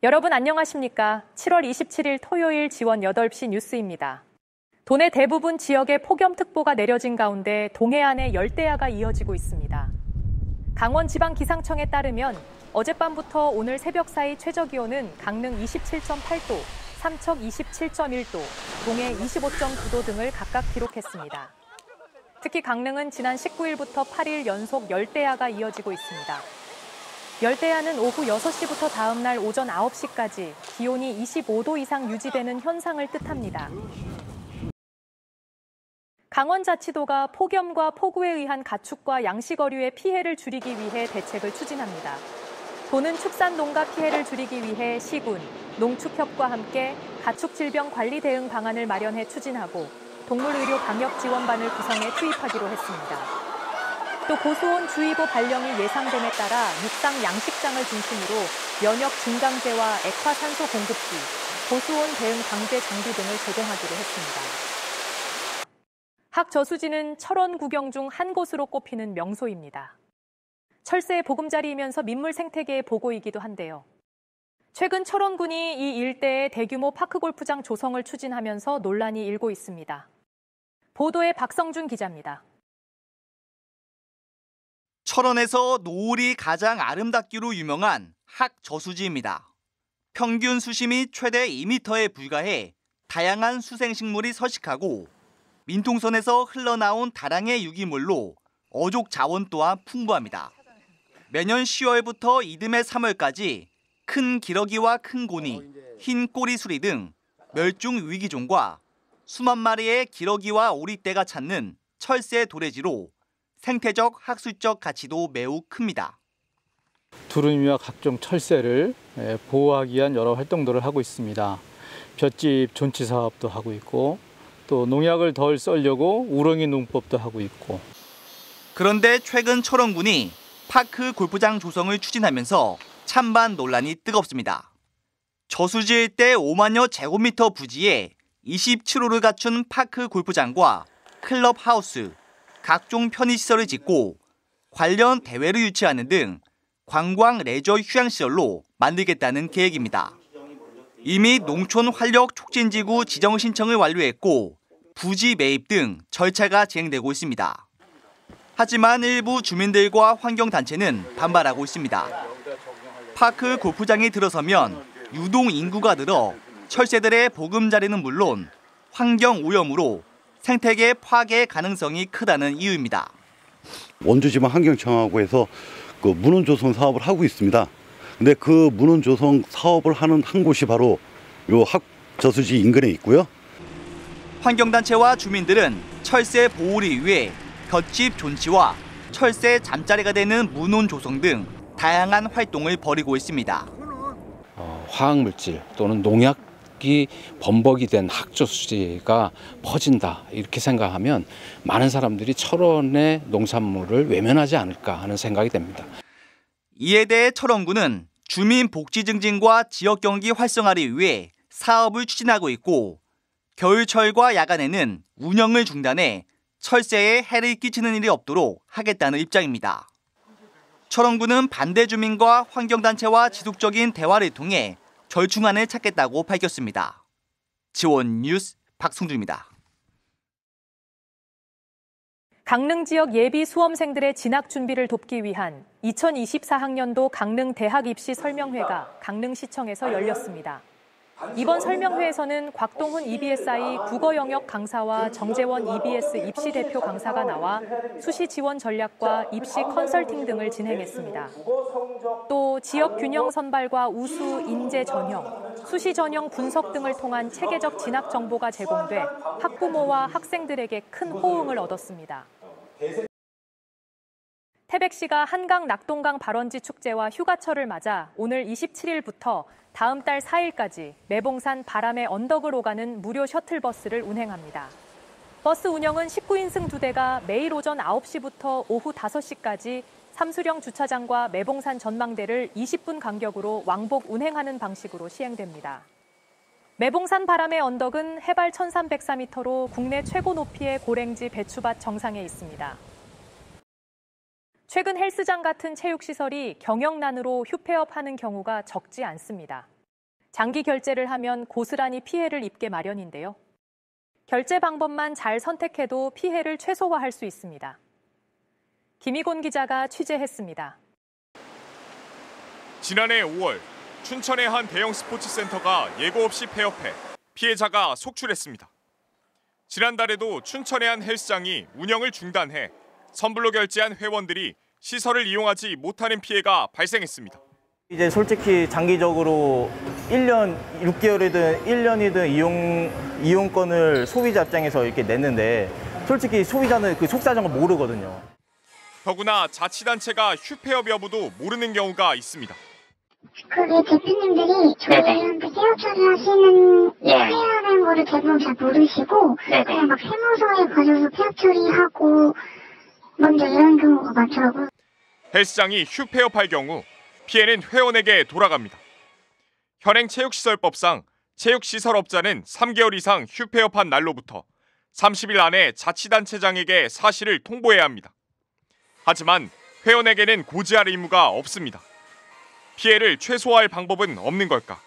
여러분 안녕하십니까? 7월 27일 토요일 지원 8시 뉴스입니다. 도내 대부분 지역에 폭염특보가 내려진 가운데 동해안에 열대야가 이어지고 있습니다. 강원지방기상청에 따르면 어젯밤부터 오늘 새벽 사이 최저기온은 강릉 27.8도, 삼척 27.1도, 동해 25.9도 등을 각각 기록했습니다. 특히 강릉은 지난 19일부터 8일 연속 열대야가 이어지고 있습니다. 열대야는 오후 6시부터 다음 날 오전 9시까지 기온이 25도 이상 유지되는 현상을 뜻합니다. 강원자치도가 폭염과 폭우에 의한 가축과 양식어류의 피해를 줄이기 위해 대책을 추진합니다. 도는 축산농가 피해를 줄이기 위해 시군, 농축협과 함께 가축질병 관리 대응 방안을 마련해 추진하고 동물의료 방역지원반을 구성해 투입하기로 했습니다. 또 고수온 주의보 발령이 예상됨에 따라 육상 양식장을 중심으로 면역 증강제와 액화산소 공급기, 고수온 대응 방제 장비 등을 제공하기로 했습니다. 학저수지는 철원 구경 중 한 곳으로 꼽히는 명소입니다. 철새의 보금자리이면서 민물 생태계의 보고이기도 한데요. 최근 철원군이 이 일대에 대규모 파크골프장 조성을 추진하면서 논란이 일고 있습니다. 보도에 박성준 기자입니다. 철원에서 노을이 가장 아름답기로 유명한 학저수지입니다. 평균 수심이 최대 2m에 불과해 다양한 수생식물이 서식하고 민통선에서 흘러나온 다량의 유기물로 어족 자원 또한 풍부합니다. 매년 10월부터 이듬해 3월까지 큰 기러기와 큰 고니, 흰 꼬리수리 등 멸종 위기종과 수만 마리의 기러기와 오리떼가 찾는 철새 도래지로 생태적, 학술적 가치도 매우 큽니다. 두루미와 각종 철새를 보호하기 위한 여러 활동들을 하고 있습니다. 볏짚 존치 사업도 하고 있고 또 농약을 덜 썰려고 우렁이 농법도 하고 있고. 그런데 최근 철원군이 파크 골프장 조성을 추진하면서 찬반 논란이 뜨겁습니다. 저수지 일대 5만여 제곱미터 부지에 27호를 갖춘 파크 골프장과 클럽하우스, 각종 편의시설을 짓고 관련 대회를 유치하는 등 관광 레저 휴양시설로 만들겠다는 계획입니다. 이미 농촌활력촉진지구 지정 신청을 완료했고 부지 매입 등 절차가 진행되고 있습니다. 하지만 일부 주민들과 환경단체는 반발하고 있습니다. 파크 골프장이 들어서면 유동 인구가 늘어 철새들의 보금자리는 물론 환경 오염으로 생태계 파괴 가능성이 크다는 이유입니다. 원주지방환경청하고 해서 그 문헌 조성 사업을 하고 있습니다. 근데 그 문헌 조성 사업을 하는 한 곳이 바로 요 학저수지 인근에 있고요. 환경단체와 주민들은 철새 보호를 위해 볏짚 존치와 철새 잠자리가 되는 문헌 조성 등 다양한 활동을 벌이고 있습니다. 화학물질 또는 농약이 범벅이 된 학저수지가 퍼진다 이렇게 생각하면 많은 사람들이 철원의 농산물을 외면하지 않을까 하는 생각이 됩니다. 이에 대해 철원군은 주민 복지 증진과 지역 경기 활성화를 위해 사업을 추진하고 있고 겨울철과 야간에는 운영을 중단해 철새에 해를 끼치는 일이 없도록 하겠다는 입장입니다. 철원군은 반대 주민과 환경단체와 지속적인 대화를 통해 절충안을 찾겠다고 밝혔습니다. 지원 뉴스 박성준입니다. 강릉 지역 예비 수험생들의 진학 준비를 돕기 위한 2024학년도 강릉 대학 입시 설명회가 강릉시청에서 열렸습니다. 이번 설명회에서는 곽동훈 EBSI 국어 영역 강사와 정재원 EBS 입시 대표 강사가 나와 수시 지원 전략과 입시 컨설팅 등을 진행했습니다. 또 지역 균형 선발과 우수 인재 전형, 수시 전형 분석 등을 통한 체계적 진학 정보가 제공돼 학부모와 학생들에게 큰 호응을 얻었습니다. 태백시가 한강 낙동강 발원지 축제와 휴가철을 맞아 오늘 27일부터 다음 달 4일까지 매봉산 바람의 언덕을 오가는 무료 셔틀버스를 운행합니다. 버스 운영은 19인승 2대가 매일 오전 9시부터 오후 5시까지 삼수령 주차장과 매봉산 전망대를 20분 간격으로 왕복 운행하는 방식으로 시행됩니다. 매봉산 바람의 언덕은 해발 1304m로 국내 최고 높이의 고랭지 배추밭 정상에 있습니다. 최근 헬스장 같은 체육시설이 경영난으로 휴폐업하는 경우가 적지 않습니다. 장기 결제를 하면 고스란히 피해를 입게 마련인데요. 결제 방법만 잘 선택해도 피해를 최소화할 수 있습니다. 김희곤 기자가 취재했습니다. 지난해 5월 춘천의 한 대형 스포츠센터가 예고 없이 폐업해 피해자가 속출했습니다. 지난달에도 춘천의 한 헬스장이 운영을 중단해 선불로 결제한 회원들이 시설을 이용하지 못하는 피해가 발생했습니다. 이제 솔직히 장기적으로 1년 6개월이든 1년이든 이용권을 소비자 입장에서 이렇게 냈는데 솔직히 소비자는 그 속사정을 모르거든요. 더구나 자치단체가 휴폐업 여부도 모르는 경우가 있습니다. 그게 대표님들이 저희한테 폐업 처리하시는 회원인 거를 대부분 잘 모르시고 그냥 막 세무서에 가셔서 폐업 처리하고 먼저 이런 경우가 많더라고요. 헬스장이 휴폐업할 경우 피해는 회원에게 돌아갑니다. 현행 체육시설법상 체육시설업자는 3개월 이상 휴폐업한 날로부터 30일 안에 자치단체장에게 사실을 통보해야 합니다. 하지만 회원에게는 고지할 의무가 없습니다. 피해를 최소화할 방법은 없는 걸까?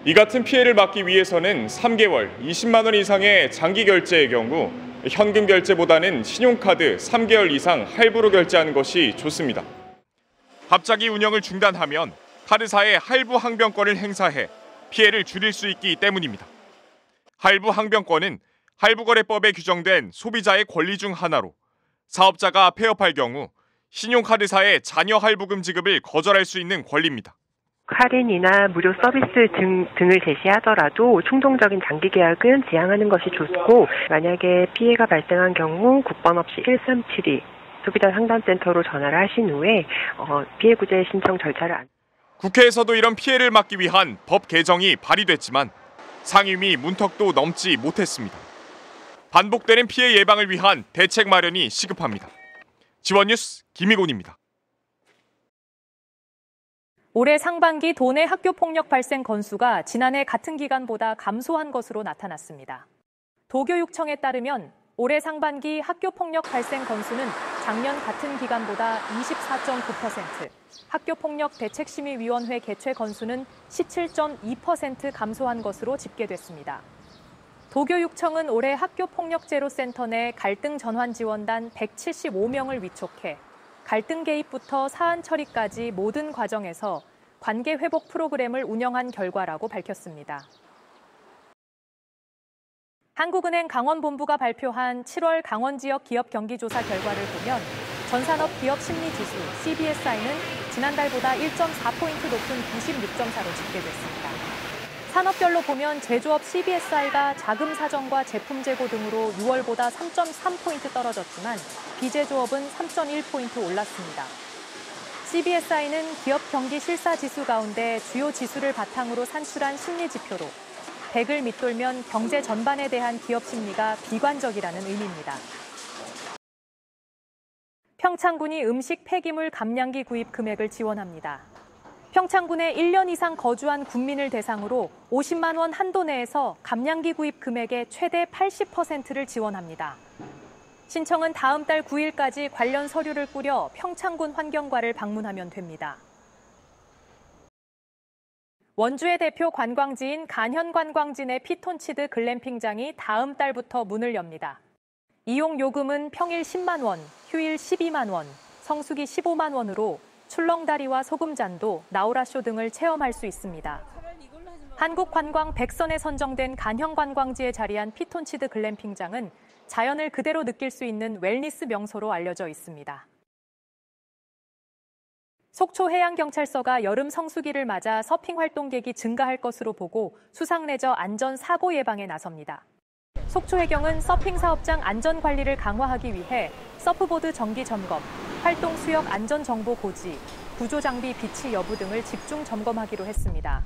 이 같은 피해를 막기 위해서는 3개월 20만 원 이상의 장기 결제의 경우 현금 결제보다는 신용카드 3개월 이상 할부로 결제하는 것이 좋습니다. 갑자기 운영을 중단하면 카드사에 할부 항변권을 행사해 피해를 줄일 수 있기 때문입니다. 할부 항변권은 할부거래법에 규정된 소비자의 권리 중 하나로 사업자가 폐업할 경우 신용카드사의 잔여 할부금 지급을 거절할 수 있는 권리입니다. 할인이나 무료 서비스 등을 제시하더라도 충동적인 장기 계약은 지양하는 것이 좋고 만약에 피해가 발생한 경우 국번 없이 1372 소비자 상담센터로 전화를 하신 후에 피해 구제 신청 절차를 국회에서도 이런 피해를 막기 위한 법 개정이 발의됐지만 상임위 문턱도 넘지 못했습니다. 반복되는 피해 예방을 위한 대책 마련이 시급합니다. 지원뉴스 김희곤입니다. 올해 상반기 도내 학교폭력 발생 건수가 지난해 같은 기간보다 감소한 것으로 나타났습니다. 도교육청에 따르면 올해 상반기 학교폭력 발생 건수는 작년 같은 기간보다 24.9%, 학교폭력 대책심의위원회 개최 건수는 17.2% 감소한 것으로 집계됐습니다. 도교육청은 올해 학교폭력제로센터 내 갈등 전환 지원단 175명을 위촉해 갈등 개입부터 사안 처리까지 모든 과정에서 관계 회복 프로그램을 운영한 결과라고 밝혔습니다. 한국은행 강원본부가 발표한 7월 강원 지역 기업 경기조사 결과를 보면 전산업 기업 심리지수 CBSI는 지난달보다 1.4포인트 높은 96.4로 집계됐습니다. 산업별로 보면 제조업 CBSI가 자금 사정과 제품 재고 등으로 6월보다 3.3포인트 떨어졌지만 비제조업은 3.1포인트 올랐습니다. CBSI는 기업 경기 실사 지수 가운데 주요 지수를 바탕으로 산출한 심리 지표로 100을 밑돌면 경제 전반에 대한 기업 심리가 비관적이라는 의미입니다. 평창군이 음식 폐기물 감량기 구입 금액을 지원합니다. 평창군에 1년 이상 거주한 국민을 대상으로 50만 원 한도 내에서 감량기 구입 금액의 최대 80%를 지원합니다. 신청은 다음 달 9일까지 관련 서류를 꾸려 평창군 환경과를 방문하면 됩니다. 원주의 대표 관광지인 간현관광지 내 피톤치드 글램핑장이 다음 달부터 문을 엽니다. 이용 요금은 평일 10만 원, 휴일 12만 원, 성수기 15만 원으로 출렁다리와 소금잔도, 나우라쇼 등을 체험할 수 있습니다. 한국관광 100선에 선정된 간현관광지에 자리한 피톤치드 글램핑장은 자연을 그대로 느낄 수 있는 웰니스 명소로 알려져 있습니다. 속초해양경찰서가 여름 성수기를 맞아 서핑 활동객이 증가할 것으로 보고 수상레저 안전 사고 예방에 나섭니다. 속초해경은 서핑 사업장 안전 관리를 강화하기 위해 서프보드 정기 점검, 활동 수역 안전 정보 고지, 구조 장비 비치 여부 등을 집중 점검하기로 했습니다.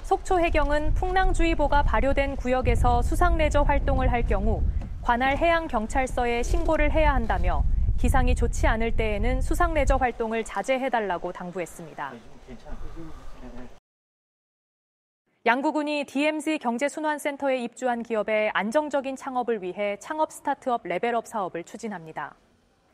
속초해경은 풍랑주의보가 발효된 구역에서 수상레저 활동을 할 경우 관할 해양경찰서에 신고를 해야 한다며 기상이 좋지 않을 때에는 수상레저 활동을 자제해달라고 당부했습니다. 양구군이 DMZ 경제순환센터에 입주한 기업의 안정적인 창업을 위해 창업 스타트업 레벨업 사업을 추진합니다.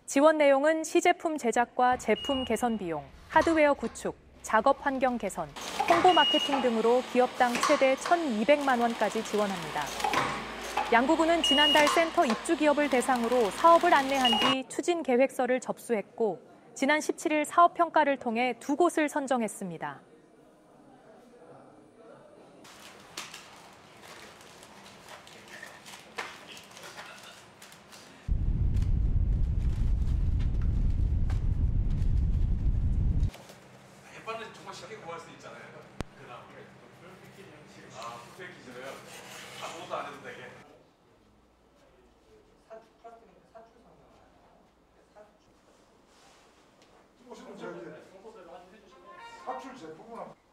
지원 내용은 시제품 제작과 제품 개선 비용, 하드웨어 구축, 작업 환경 개선, 홍보 마케팅 등으로 기업당 최대 1,200만 원까지 지원합니다. 양구군은 지난달 센터 입주 기업을 대상으로 사업을 안내한 뒤 추진 계획서를 접수했고 지난 17일 사업 평가를 통해 2곳을 선정했습니다. 햇반은 정말 쉽게 구할 수 있잖아요. 흑백기즈는 아무것도 안 해도 되게. 사출 제품은